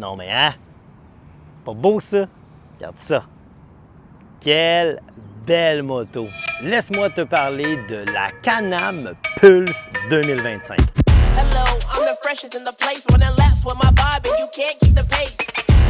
Non mais hein? Pas beau ça? Regarde ça. Quelle belle moto! Laisse-moi te parler de la Can-Am Pulse 2025. Hello, I'm the freshest in the place. Running laps with my vibe and you can't keep the pace.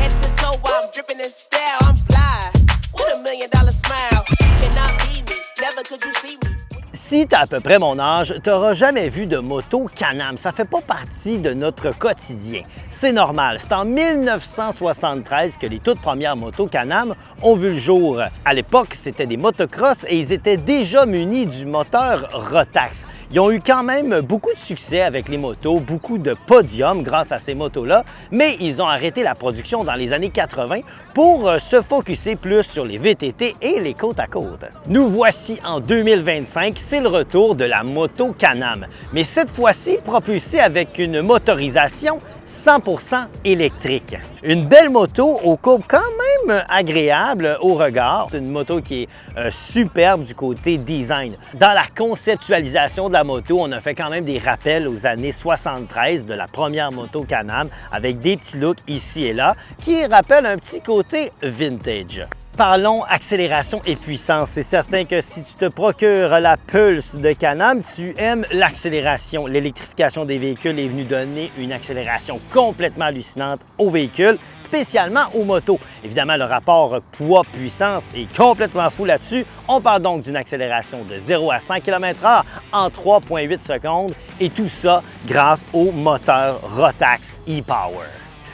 Head to toe while I'm dripping in style. I'm fly with $1 million smile. Cannot be me, never could you see me. Si tu as à peu près mon âge, tu n'auras jamais vu de moto Can-Am. Ça ne fait pas partie de notre quotidien. C'est normal. C'est en 1973 que les toutes premières motos Can-Am ont vu le jour. À l'époque, c'était des motocross et ils étaient déjà munis du moteur Rotax. Ils ont eu quand même beaucoup de succès avec les motos, beaucoup de podiums grâce à ces motos-là, mais ils ont arrêté la production dans les années 80 pour se focusser plus sur les VTT et les côte à côte. Nous voici en 2025, c'est le retour de la moto Can-Am, mais cette fois-ci propulsée avec une motorisation 100% électrique. Une belle moto aux courbes quand même agréable au regard. C'est une moto qui est superbe du côté design. Dans la conceptualisation de la moto, on a fait quand même des rappels aux années 73 de la première moto Can-Am avec des petits looks ici et là qui rappellent un petit côté vintage. Parlons accélération et puissance. C'est certain que si tu te procures la Pulse de Can-Am, tu aimes l'accélération. L'électrification des véhicules est venue donner une accélération complètement hallucinante aux véhicules, spécialement aux motos. Évidemment, le rapport poids-puissance est complètement fou là-dessus. On parle donc d'une accélération de 0 à 100 km/h en 3,8 secondes et tout ça grâce au moteur Rotax e-Power.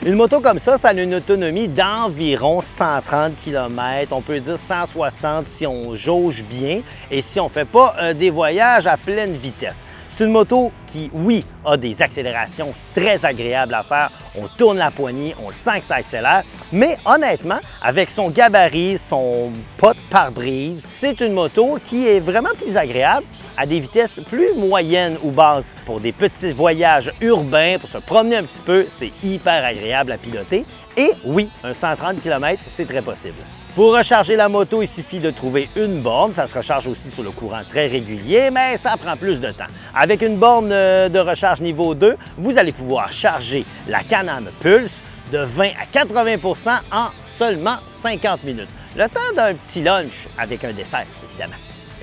Une moto comme ça a une autonomie d'environ 130 km, on peut dire 160 si on jauge bien et si on ne fait pas des voyages à pleine vitesse. C'est une moto qui, oui, a des accélérations très agréables à faire. On tourne la poignée, on le sent que ça accélère, mais honnêtement, avec son gabarit, son pas de pare-brise, c'est une moto qui est vraiment plus agréable à des vitesses plus moyennes ou basses. Pour des petits voyages urbains, pour se promener un petit peu, c'est hyper agréable à piloter. Et oui, un 130 km, c'est très possible. Pour recharger la moto, il suffit de trouver une borne. Ça se recharge aussi sur le courant très régulier, mais ça prend plus de temps. Avec une borne de recharge niveau 2, vous allez pouvoir charger la Can-Am Pulse de 20 à 80 % en seulement 50 minutes. Le temps d'un petit lunch avec un dessert, évidemment.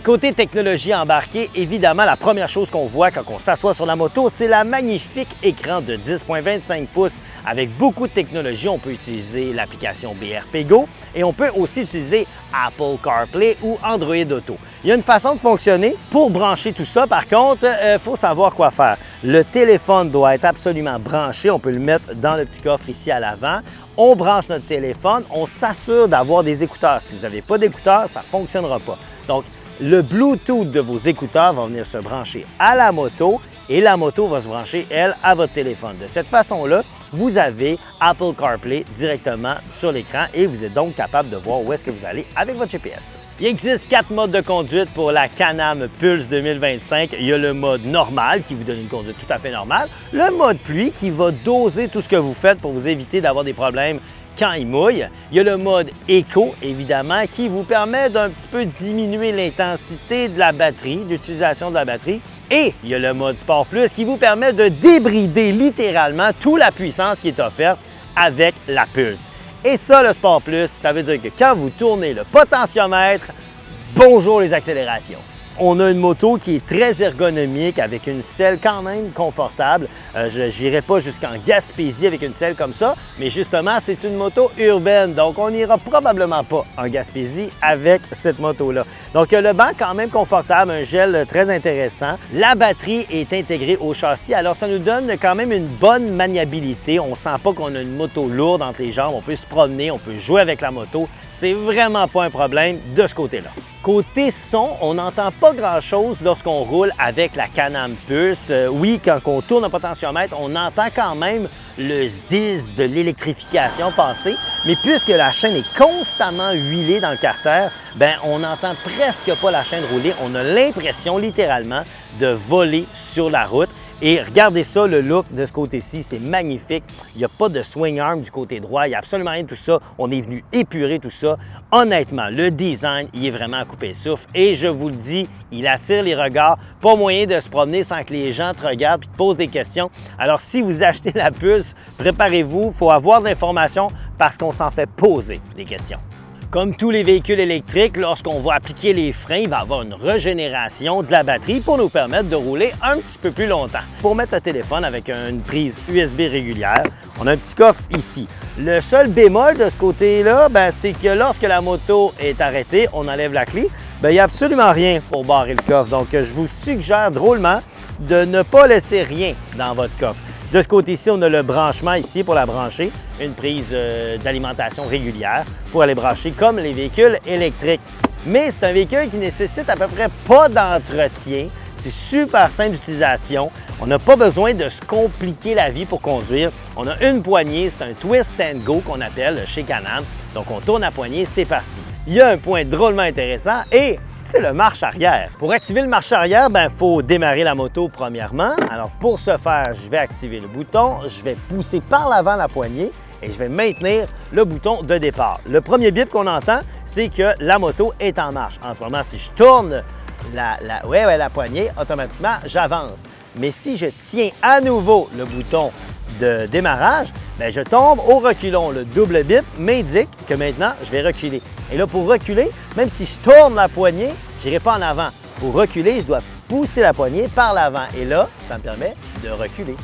Côté technologie embarquée, évidemment, la première chose qu'on voit quand on s'assoit sur la moto, c'est la magnifique écran de 10,25 pouces. Avec beaucoup de technologie, on peut utiliser l'application BRP Go et on peut aussi utiliser Apple CarPlay ou Android Auto. Il y a une façon de fonctionner. Pour brancher tout ça, par contre, il faut savoir quoi faire. Le téléphone doit être absolument branché. On peut le mettre dans le petit coffre ici à l'avant. On branche notre téléphone. On s'assure d'avoir des écouteurs. Si vous n'avez pas d'écouteurs, ça ne fonctionnera pas. Donc, le Bluetooth de vos écouteurs va venir se brancher à la moto et la moto va se brancher, elle, à votre téléphone. De cette façon-là, vous avez Apple CarPlay directement sur l'écran et vous êtes donc capable de voir où est-ce que vous allez avec votre GPS. Il existe 4 modes de conduite pour la Can-Am Pulse 2025. Il y a le mode normal qui vous donne une conduite tout à fait normale, le mode pluie qui va doser tout ce que vous faites pour vous éviter d'avoir des problèmes quand il mouille. Il y a le mode éco, évidemment, qui vous permet d'un petit peu diminuer l'intensité de la batterie, d'utilisation de la batterie. Et il y a le mode Sport Plus qui vous permet de débrider littéralement toute la puissance qui est offerte avec la Pulse. Et ça, le Sport Plus, ça veut dire que quand vous tournez le potentiomètre, bonjour les accélérations. On a une moto qui est très ergonomique avec une selle quand même confortable. Je n'irai pas jusqu'en Gaspésie avec une selle comme ça, mais justement, c'est une moto urbaine. Donc, on n'ira probablement pas en Gaspésie avec cette moto-là. Donc, le banc quand même confortable, un gel très intéressant. La batterie est intégrée au châssis, alors ça nous donne quand même une bonne maniabilité. On ne sent pas qu'on a une moto lourde entre les jambes. On peut se promener, on peut jouer avec la moto. C'est vraiment pas un problème de ce côté-là. Côté son, on n'entend pas grand-chose lorsqu'on roule avec la Can-Am Pulse. Oui, quand on tourne un potentiomètre, on entend quand même le zizz de l'électrification passer, mais puisque la chaîne est constamment huilée dans le carter, on n'entend presque pas la chaîne rouler. On a l'impression littéralement de voler sur la route. Et regardez ça, le look de ce côté-ci, c'est magnifique. Il n'y a pas de swing arm du côté droit, il n'y a absolument rien de tout ça. On est venu épurer tout ça. Honnêtement, le design, il est vraiment à couper le souffle. Et je vous le dis, il attire les regards. Pas moyen de se promener sans que les gens te regardent et te posent des questions. Alors, si vous achetez la puce, préparez-vous. Il faut avoir de l'information parce qu'on s'en fait poser des questions. Comme tous les véhicules électriques, lorsqu'on va appliquer les freins, il va y avoir une régénération de la batterie pour nous permettre de rouler un petit peu plus longtemps. Pour mettre le téléphone avec une prise USB régulière, on a un petit coffre ici. Le seul bémol de ce côté-là, c'est que lorsque la moto est arrêtée, on enlève la clé, il n'y a absolument rien pour barrer le coffre. Donc, je vous suggère drôlement de ne pas laisser rien dans votre coffre. De ce côté-ci, on a le branchement ici pour la brancher, une prise d'alimentation régulière pour aller brancher comme les véhicules électriques. Mais c'est un véhicule qui nécessite à peu près pas d'entretien. C'est super simple d'utilisation. On n'a pas besoin de se compliquer la vie pour conduire. On a une poignée, c'est un twist and go qu'on appelle chez Can-Am. Donc, on tourne la poignée, c'est parti. Il y a un point drôlement intéressant et c'est le marche arrière. Pour activer le marche arrière, il faut démarrer la moto premièrement. Alors pour ce faire, je vais activer le bouton, je vais pousser par l'avant la poignée et je vais maintenir le bouton de départ. Le premier bip qu'on entend, c'est que la moto est en marche. En ce moment, si je tourne la poignée, automatiquement, j'avance. Mais si je tiens à nouveau le bouton de démarrage, je tombe au reculon. Le double bip m'indique que maintenant, je vais reculer. Et là, pour reculer, même si je tourne la poignée, je n'irai pas en avant. Pour reculer, je dois pousser la poignée par l'avant. Et là, ça me permet de reculer.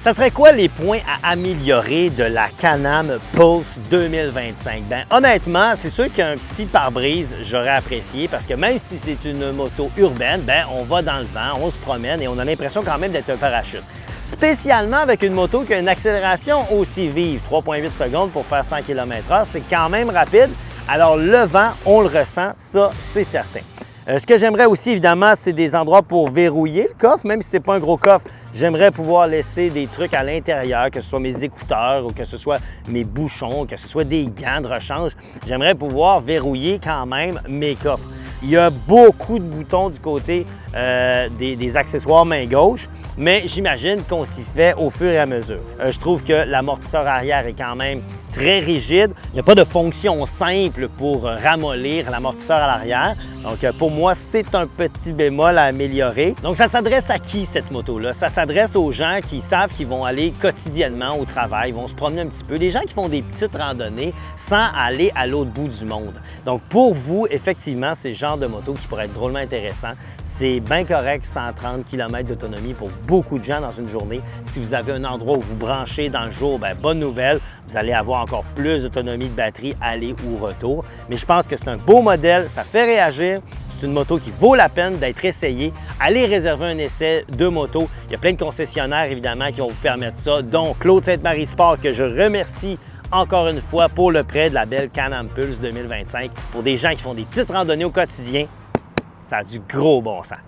Ça serait quoi les points à améliorer de la Can-Am Pulse 2025? Honnêtement, c'est sûr qu'un petit pare-brise, j'aurais apprécié parce que même si c'est une moto urbaine, on va dans le vent, on se promène et on a l'impression quand même d'être un parachute. Spécialement avec une moto qui a une accélération aussi vive, 3,8 secondes pour faire 100 km/h, c'est quand même rapide. Alors le vent, on le ressent, ça c'est certain. Ce que j'aimerais aussi, évidemment, c'est des endroits pour verrouiller le coffre. Même si ce n'est pas un gros coffre, j'aimerais pouvoir laisser des trucs à l'intérieur, que ce soit mes écouteurs ou que ce soit mes bouchons, que ce soit des gants de rechange. J'aimerais pouvoir verrouiller quand même mes coffres. Il y a beaucoup de boutons du côté des accessoires main gauche, mais j'imagine qu'on s'y fait au fur et à mesure. Je trouve que l'amortisseur arrière est quand même très rigide. Il n'y a pas de fonction simple pour ramollir l'amortisseur à l'arrière. Donc, pour moi, c'est un petit bémol à améliorer. Donc, ça s'adresse à qui, cette moto-là? Ça s'adresse aux gens qui savent qu'ils vont aller quotidiennement au travail, vont se promener un petit peu. Les gens qui font des petites randonnées sans aller à l'autre bout du monde. Donc, pour vous, effectivement, c'est le genre de moto qui pourrait être drôlement intéressant. C'est bien correct, 130 km d'autonomie pour beaucoup de gens dans une journée. Si vous avez un endroit où vous branchez dans le jour, bonne nouvelle, vous allez avoir encore plus d'autonomie de batterie aller ou retour. Mais je pense que c'est un beau modèle, ça fait réagir. C'est une moto qui vaut la peine d'être essayée. Allez réserver un essai de moto. Il y a plein de concessionnaires, évidemment, qui vont vous permettre ça, dont Claude Sainte-Marie Sport, que je remercie encore une fois pour le prêt de la belle Can-Am Pulse 2025. Pour des gens qui font des petites randonnées au quotidien, ça a du gros bon sens.